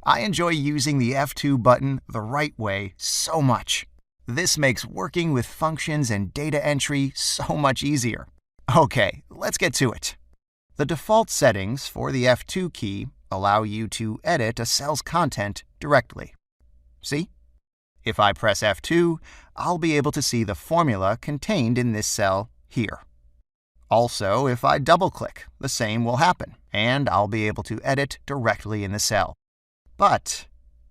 I enjoy using the F2 button the right way so much. This makes working with functions and data entry so much easier. Okay, let's get to it. The default settings for the F2 key allow you to edit a cell's content directly. See? If I press F2, I'll be able to see the formula contained in this cell here. Also, if I double-click, the same will happen, and I'll be able to edit directly in the cell. But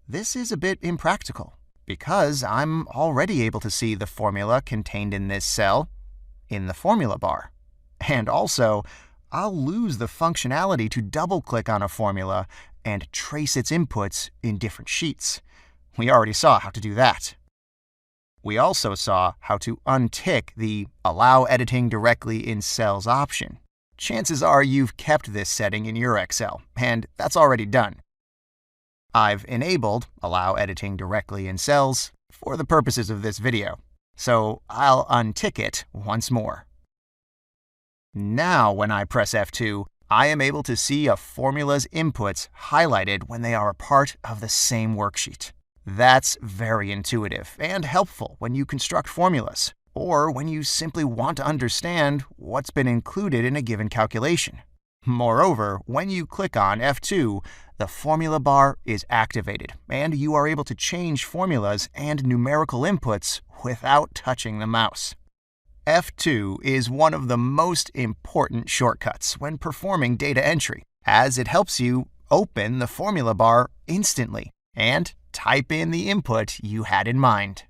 this is a bit impractical, because I'm already able to see the formula contained in this cell in the formula bar. And also, I'll lose the functionality to double-click on a formula and trace its inputs in different sheets. We already saw how to do that. We also saw how to untick the Allow Editing Directly in Cells option. Chances are you've kept this setting in your Excel, and that's already done. I've enabled Allow Editing Directly in Cells for the purposes of this video, so I'll untick it once more. Now, when I press F2, I am able to see a formula's inputs highlighted when they are a part of the same worksheet. That's very intuitive and helpful when you construct formulas, or when you simply want to understand what's been included in a given calculation. Moreover, when you click on F2, the formula bar is activated, and you are able to change formulas and numerical inputs without touching the mouse. F2 is one of the most important shortcuts when performing data entry, as it helps you open the formula bar instantly and type in the input you had in mind.